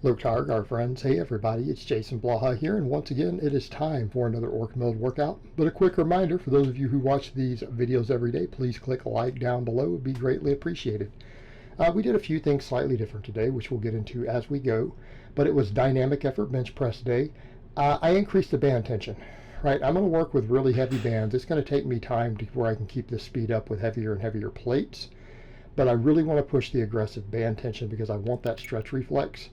Look, our friends. Hey everybody, it's Jason Blaha here, and once again it is time for another Orc Mode workout. But a quick reminder for those of you who watch these videos every day, please click like down below. It would be greatly appreciated. We did a few things slightly different today, which we'll get into as we go, but it was dynamic effort bench press day. I increased the band tension. Right, I'm going to work with really heavy bands. It's going to take me time to where I can keep this speed up with heavier and heavier plates, but I really want to push the aggressive band tension because I want that stretch reflex.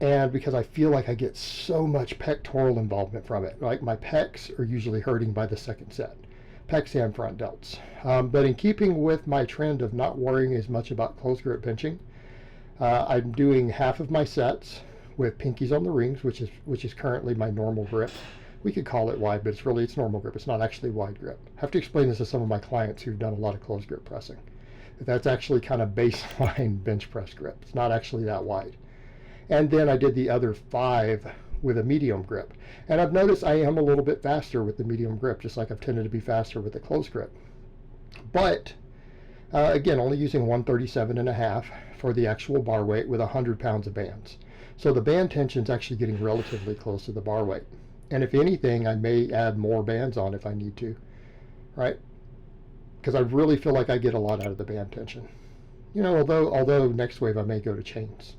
And because I feel like I get so much pectoral involvement from it. Like my pecs are usually hurting by the second set, pecs and front delts. But in keeping with my trend of not worrying as much about close grip benching, I'm doing half of my sets with pinkies on the rings, which is currently my normal grip. We could call it wide, but it's normal grip. It's not actually wide grip. I have to explain this to some of my clients who've done a lot of close grip pressing. That's actually kind of baseline bench press grip. It's not actually that wide. And then I did the other 5 with a medium grip. And I've noticed I am a little bit faster with the medium grip, just like I've tended to be faster with the close grip. But, again, only using 137.5 for the actual bar weight with 100 pounds of bands. So the band tension is actually getting relatively close to the bar weight. And if anything, I may add more bands on if I need to, right? Because I really feel like I get a lot out of the band tension. You know, although next wave I may go to chains.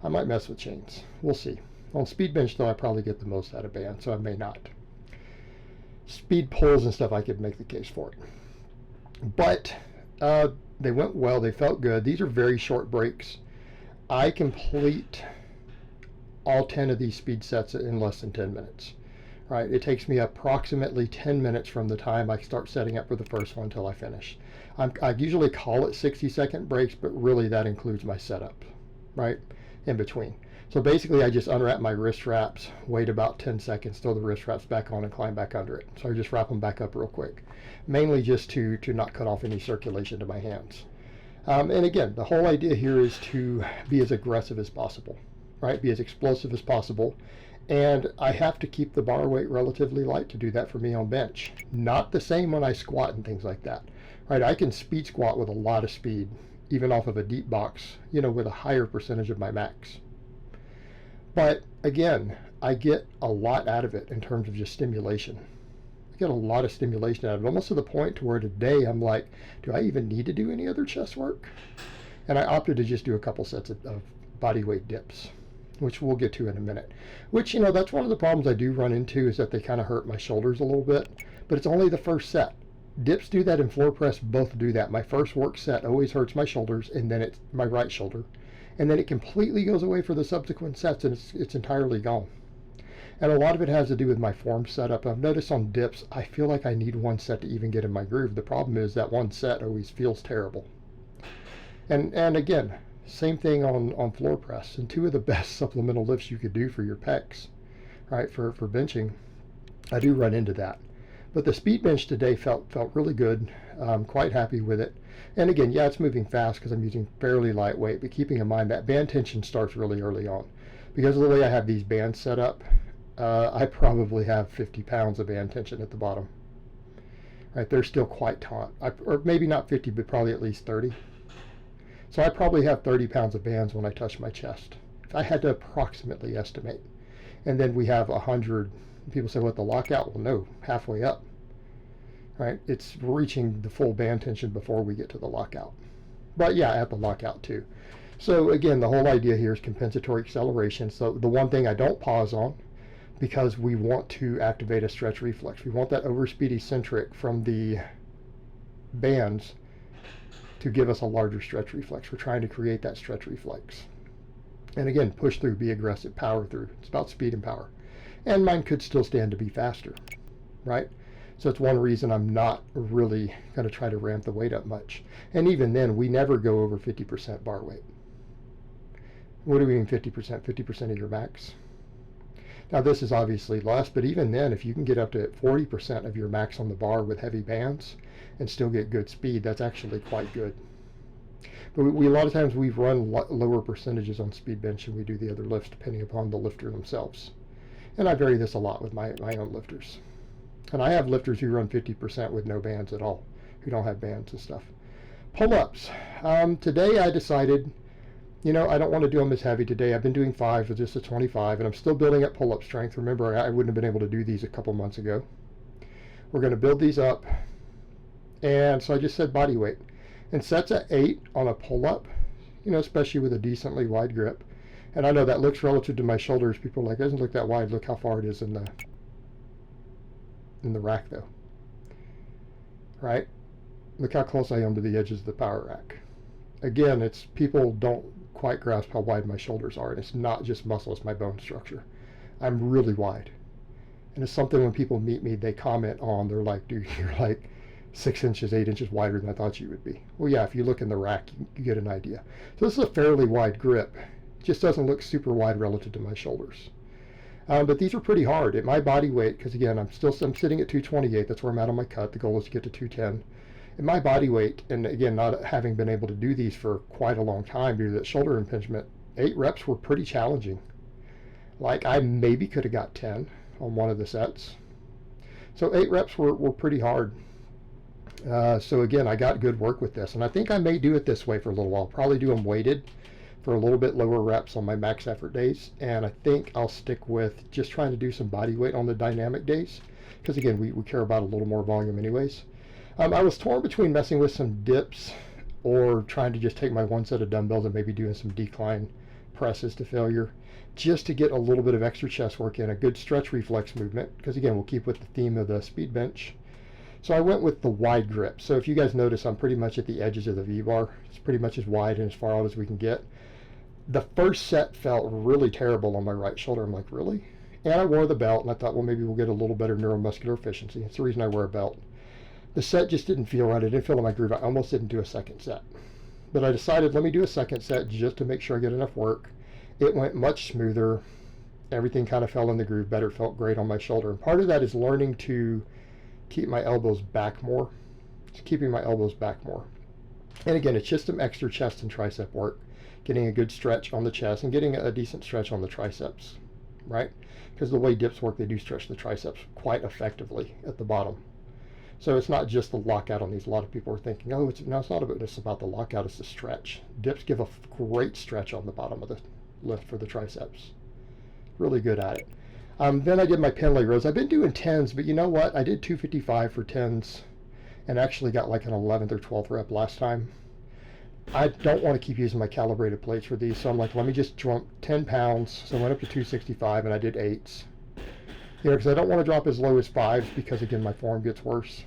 I might mess with chains. We'll see. On speed bench, though, I probably get the most out of band, so I may not. Speed pulls and stuff, I could make the case for it. But they went well. They felt good. These are very short breaks. I complete all 10 of these speed sets in less than 10 minutes. Right? It takes me approximately 10 minutes from the time I start setting up for the first one until I finish. I usually call it 60-second breaks, but really that includes my setup, right? In between. So basically I just unwrap my wrist wraps, wait about 10 seconds, throw the wrist wraps back on and climb back under it. So I just wrap them back up real quick, mainly just to not cut off any circulation to my hands. And again, the whole idea here is to be as aggressive as possible, right? Be as explosive as possible. And I have to keep the bar weight relatively light to do that for me on bench. Not the same when I squat and things like that, right? I can speed squat with a lot of speed, even off of a deep box, you know, with a higher percentage of my max. But again, I get a lot out of it in terms of just stimulation. I get a lot of stimulation out of it, almost to the point to where today I'm like, do I even need to do any other chest work? And I opted to just do a couple sets of body weight dips, which we'll get to in a minute. Which, you know, that's one of the problems I do run into, is that they kind of hurt my shoulders a little bit, but it's only the first set. Dips do that and floor press both do that. My first work set always hurts my shoulders, and then it's my right shoulder. And then it completely goes away for the subsequent sets, and it's entirely gone. And a lot of it has to do with my form setup. I've noticed on dips, I feel like I need one set to even get in my groove. The problem is that one set always feels terrible. And again, same thing on floor press. And 2 of the best supplemental lifts you could do for your pecs, right, for benching, I do run into that. But the speed bench today felt really good. I'm quite happy with it. And again, yeah, it's moving fast because I'm using fairly lightweight, but keeping in mind that band tension starts really early on. Because of the way I have these bands set up, I probably have 50 pounds of band tension at the bottom. Right, they're still quite taut. Or maybe not 50, but probably at least 30. So I probably have 30 pounds of bands when I touch my chest. If I had to approximately estimate. And then we have 100. People say, what, the lockout? Well, no, halfway up, right? It's reaching the full band tension before we get to the lockout. But yeah, at the lockout too. So again, the whole idea here is compensatory acceleration. So the one thing I don't pause on, because we want to activate a stretch reflex. We want that overspeed eccentric from the bands to give us a larger stretch reflex. We're trying to create that stretch reflex. And again, push through, be aggressive, power through. It's about speed and power. And mine could still stand to be faster, right? So it's one reason I'm not really going to try to ramp the weight up much. And even then, we never go over 50% bar weight. What do we mean 50%? 50% of your max. Now this is obviously less, but even then, if you can get up to 40% of your max on the bar with heavy bands and still get good speed, that's actually quite good. But a lot of times we've run lower percentages on speed bench than we do the other lifts, depending upon the lifter themselves. And I vary this a lot with my own lifters. And I have lifters who run 50% with no bands at all, who don't have bands and stuff. Pull-ups. Today I decided You know, I don't want to do them as heavy today. I've been doing 5 with just a 25, and I'm still building up pull-up strength. Remember, I wouldn't have been able to do these a couple months ago. We're going to build these up, and so I just said body weight. And sets at 8 on a pull-up, you know, especially with a decently wide grip. And I know that looks relative to my shoulders. People are like, it doesn't look that wide. Look how far it is in the rack, though. Right? Look how close I am to the edges of the power rack. Again, it's people don't quite grasp how wide my shoulders are, and it's not just muscle, it's my bone structure. I'm really wide. And it's something when people meet me, they comment on, they're like, dude, you're like 6 inches, 8 inches wider than I thought you would be. Well, yeah, if you look in the rack, you get an idea. So this is a fairly wide grip. It just doesn't look super wide relative to my shoulders. But these are pretty hard. At my body weight, because again, I'm sitting at 228. That's where I'm at on my cut. The goal is to get to 210. At my body weight, and again, not having been able to do these for quite a long time due to that shoulder impingement, 8 reps were pretty challenging. Like, I maybe could have got 10 on one of the sets. So 8 reps were pretty hard. So again, I got good work with this, and I think I may do it this way for a little while. Probably do them weighted for a little bit lower reps on my max effort days, and I think I'll stick with just trying to do some body weight on the dynamic days, because again, we care about a little more volume anyways. I was torn between messing with some dips or trying to just take my one set of dumbbells and maybe doing some decline presses to failure, just to get a little bit of extra chest work in, a good stretch reflex movement, because again, we'll keep with the theme of the speed bench. So I went with the wide grip. So if you guys notice, I'm pretty much at the edges of the V-bar. It's pretty much as wide and as far out as we can get. The first set felt really terrible on my right shoulder. I'm like, really? And I wore the belt, and I thought, well, maybe we'll get a little better neuromuscular efficiency. That's the reason I wear a belt. The set just didn't feel right. I didn't feel in my groove. I almost didn't do a second set. But I decided, let me do a second set just to make sure I get enough work. It went much smoother. Everything kind of fell in the groove better. It felt great on my shoulder. And part of that is learning to keep my elbows back more. It's keeping my elbows back more. And again, it's just some extra chest and tricep work. Getting a good stretch on the chest and getting a decent stretch on the triceps, right? Because the way dips work, they do stretch the triceps quite effectively at the bottom. So it's not just the lockout on these. A lot of people are thinking, oh, it's not about this, about the lockout, it's the stretch. Dips give a great stretch on the bottom of the lift for the triceps. Really good at it. Then I did my pendlay rows. I've been doing 10s, but you know what? I did 255 for 10s and actually got like an 11th or 12th rep last time. I don't want to keep using my calibrated plates for these, so I'm like, let me just drop 10 pounds. So I went up to 265 and I did 8s. You know, because I don't want to drop as low as 5s because, again, my form gets worse.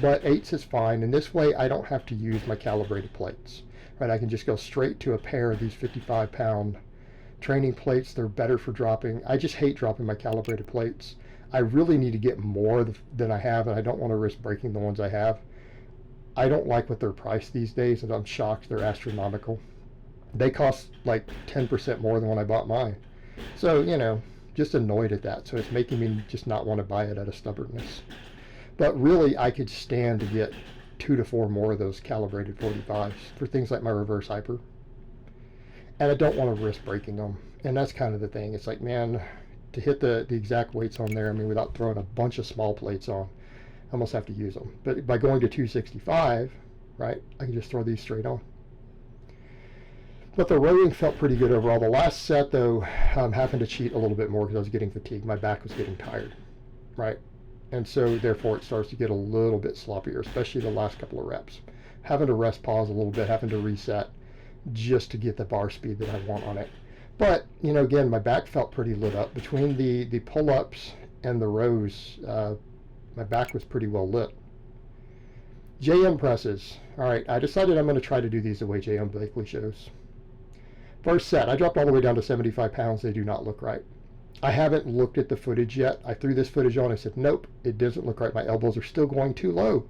But 8s is fine, and this way I don't have to use my calibrated plates. Right? I can just go straight to a pair of these 55-pound training plates. They're better for dropping. I just hate dropping my calibrated plates. I really need to get more than I have, and I don't want to risk breaking the ones I have. I don't like what they're priced these days, and I'm shocked they're astronomical. They cost like 10% more than when I bought mine. So, you know, just annoyed at that. So it's making me just not want to buy it out of stubbornness. But really, I could stand to get 2 to 4 more of those calibrated 45s for things like my reverse hyper. And I don't want to risk breaking them. And that's kind of the thing. It's like, man, to hit the exact weights on there, I mean, without throwing a bunch of small plates on, I almost have to use them. But by going to 265, right, I can just throw these straight on. But the rowing felt pretty good overall. The last set, though, I'm having to cheat a little bit more because I was getting fatigued. My back was getting tired, right? And so, therefore, it starts to get a little bit sloppier, especially the last couple of reps. Having to rest, pause a little bit, having to reset just to get the bar speed that I want on it. But, you know, again, my back felt pretty lit up. Between the pull-ups and the rows, my back was pretty well lit. JM presses. All right, I decided I'm going to try to do these the way JM Blakely shows. First set, I dropped all the way down to 75 pounds. They do not look right. I haven't looked at the footage yet. I threw this footage on. I said, nope, it doesn't look right. My elbows are still going too low.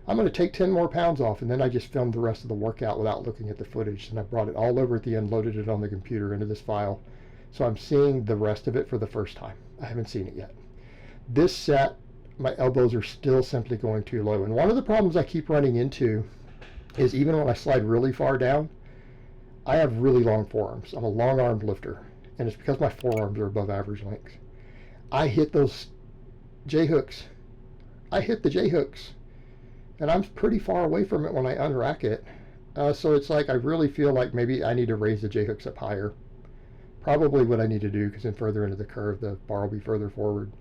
I'm going to take 10 more pounds off, and then I just filmed the rest of the workout without looking at the footage. And I brought it all over at the end, loaded it on the computer into this file. So I'm seeing the rest of it for the first time. I haven't seen it yet. This set, my elbows are still simply going too low. And one of the problems I keep running into is even when I slide really far down, I have really long forearms. I'm a long-armed lifter, and it's because my forearms are above average length. I hit those J-hooks. I hit the J-hooks, and I'm pretty far away from it when I unrack it. So it's like I really feel like maybe I need to raise the J hooks up higher. Probably what I need to do, because then further into the curve, the bar will be further forward.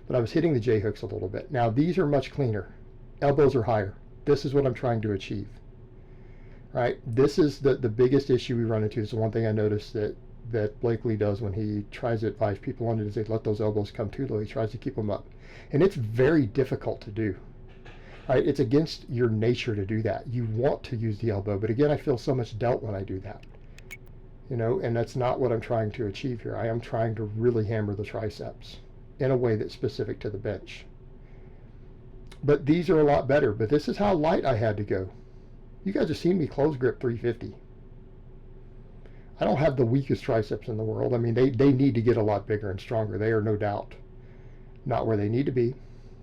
But I was hitting the J hooks a little bit. Now these are much cleaner. Elbows are higher. This is what I'm trying to achieve. Right? This is the biggest issue we run into. Is the one thing I noticed that Blakely does when he tries to advise people on it is they let those elbows come too low. He tries to keep them up. And it's very difficult to do. Right? It's against your nature to do that. You want to use the elbow, but again, I feel so much delt when I do that. You know, and that's not what I'm trying to achieve here. I am trying to really hammer the triceps in a way that's specific to the bench. But these are a lot better, but this is how light I had to go. You guys have seen me close grip 350. I don't have the weakest triceps in the world. I mean, they need to get a lot bigger and stronger. They are no doubt not where they need to be.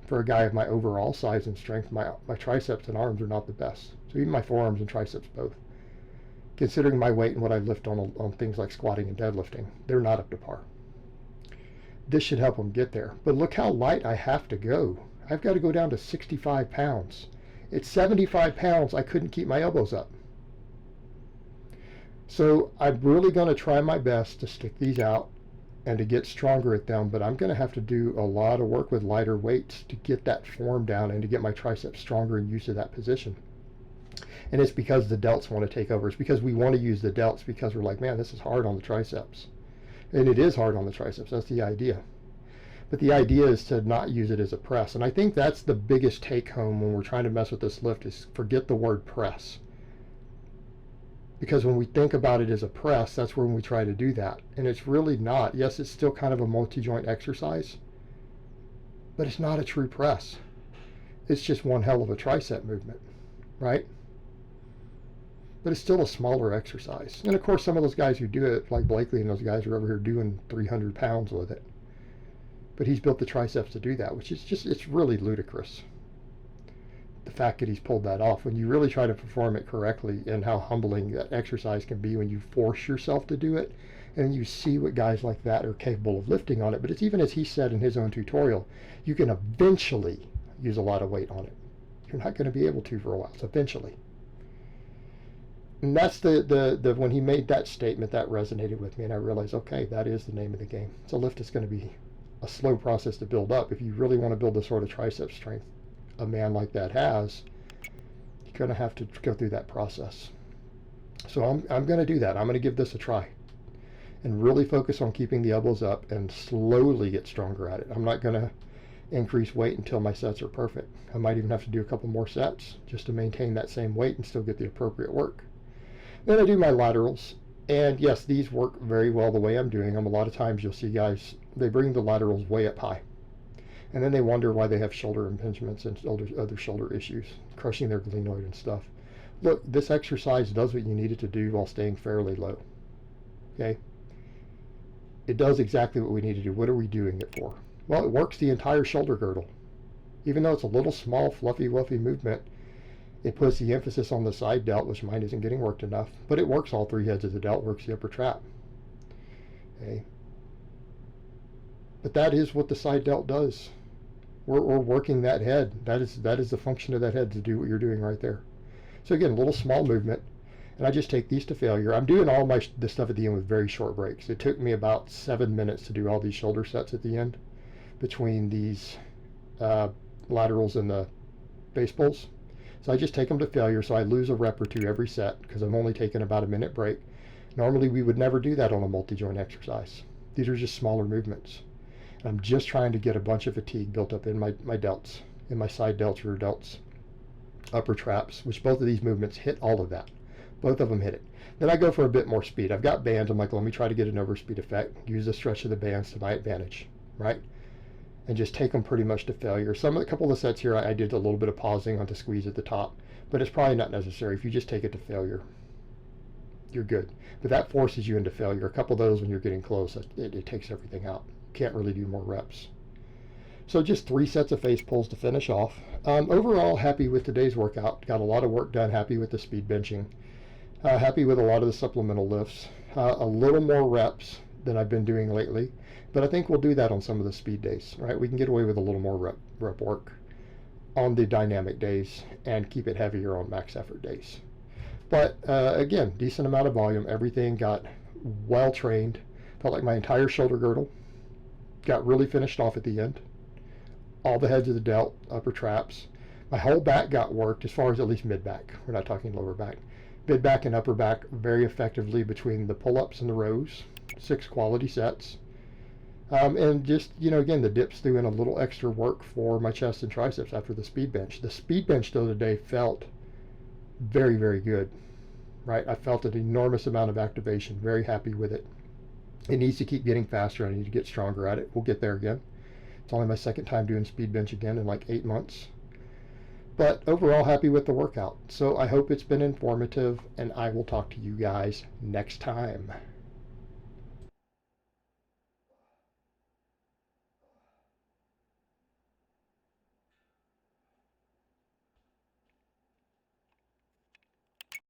For a guy of my overall size and strength, my triceps and arms are not the best. So even my forearms and triceps both, considering my weight and what I lift on things like squatting and deadlifting, they're not up to par. This should help them get there. But look how light I have to go. I've got to go down to 65 pounds. At 75 pounds, I couldn't keep my elbows up. So I'm really going to try my best to stick these out and to get stronger at them, but I'm going to have to do a lot of work with lighter weights to get that form down and to get my triceps stronger and used to that position. And it's because the delts want to take over. It's because we want to use the delts, because we're like, man, this is hard on the triceps. And it is hard on the triceps. That's the idea. But the idea is to not use it as a press. And I think that's the biggest take home when we're trying to mess with this lift, is forget the word press. Because when we think about it as a press, that's when we try to do that. And it's really not. Yes, it's still kind of a multi-joint exercise, but it's not a true press. It's just one hell of a tricep movement, right? But it's still a smaller exercise. And of course, some of those guys who do it, like Blakely and those guys, are over here doing 300 pounds with it. But he's built the triceps to do that, which is just, it's really ludicrous. The fact that he's pulled that off, when you really try to perform it correctly, and how humbling that exercise can be when you force yourself to do it, and you see what guys like that are capable of lifting on it. But it's even, as he said in his own tutorial, you can eventually use a lot of weight on it. You're not going to be able to for a while, so eventually. And that's the when he made that statement, that resonated with me, and I realized, okay, that is the name of the game. It's a lift that's going to be a slow process to build up. If you really want to build the sort of tricep strength a man like that has, you're going to have to go through that process. So I'm going to do that. I'm going to give this a try and really focus on keeping the elbows up and slowly get stronger at it. I'm not going to increase weight until my sets are perfect. I might even have to do a couple more sets just to maintain that same weight and still get the appropriate work. Then I do my laterals, and yes, these work very well the way I'm doing them. A lot of times you'll see guys, they bring the laterals way up high, and then they wonder why they have shoulder impingements and other shoulder issues, crushing their glenoid and stuff. Look, this exercise does what you need it to do while staying fairly low. Okay? It does exactly what we need to do. What are we doing it for? Well, it works the entire shoulder girdle. Even though it's a little small, fluffy, wuffy movement, it puts the emphasis on the side delt, which mine isn't getting worked enough, but it works all three heads of the delt, works the upper trap. Okay? But that is what the side delt does. We're working that head. That is the function of that head, to do what you're doing right there. So again, a little small movement, and I just take these to failure. I'm doing all this stuff at the end with very short breaks. It took me about 7 minutes to do all these shoulder sets at the end, between these laterals and the base pulls. So I just take them to failure, so I lose a rep or two every set, because I'm only taking about a minute break. Normally we would never do that on a multi-joint exercise. These are just smaller movements. I'm just trying to get a bunch of fatigue built up in my delts, in my side delts, rear delts, upper traps, which both of these movements hit all of that. Both of them hit it. Then I go for a bit more speed. I've got bands. I'm like, let me try to get an overspeed effect. Use the stretch of the bands to my advantage, right? And just take them pretty much to failure. A couple of the sets here, I did a little bit of pausing on the squeeze at the top, but it's probably not necessary. If you just take it to failure, you're good. But that forces you into failure. A couple of those, when you're getting close, it takes everything out. You can't really do more reps. So just 3 sets of face pulls to finish off. Overall, happy with today's workout. Got a lot of work done. Happy with the speed benching. Happy with a lot of the supplemental lifts. A little more reps than I've been doing lately, but I think we'll do that on some of the speed days, right? We can get away with a little more rep work on the dynamic days and keep it heavier on max effort days. But again, decent amount of volume. Everything got well trained. Felt like my entire shoulder girdle got really finished off at the end. All the heads of the delt, upper traps. My whole back got worked, as far as at least mid back. We're not talking lower back. Mid back and upper back very effectively between the pull-ups and the rows. 6 quality sets. And just, again, the dips threw in a little extra work for my chest and triceps after the speed bench. The speed bench, though, today felt very, very good, right? I felt an enormous amount of activation. Very happy with it. It needs to keep getting faster. I need to get stronger at it. We'll get there again. It's only my second time doing speed bench again in like 8 months. But overall, happy with the workout. So I hope it's been informative, and I will talk to you guys next time.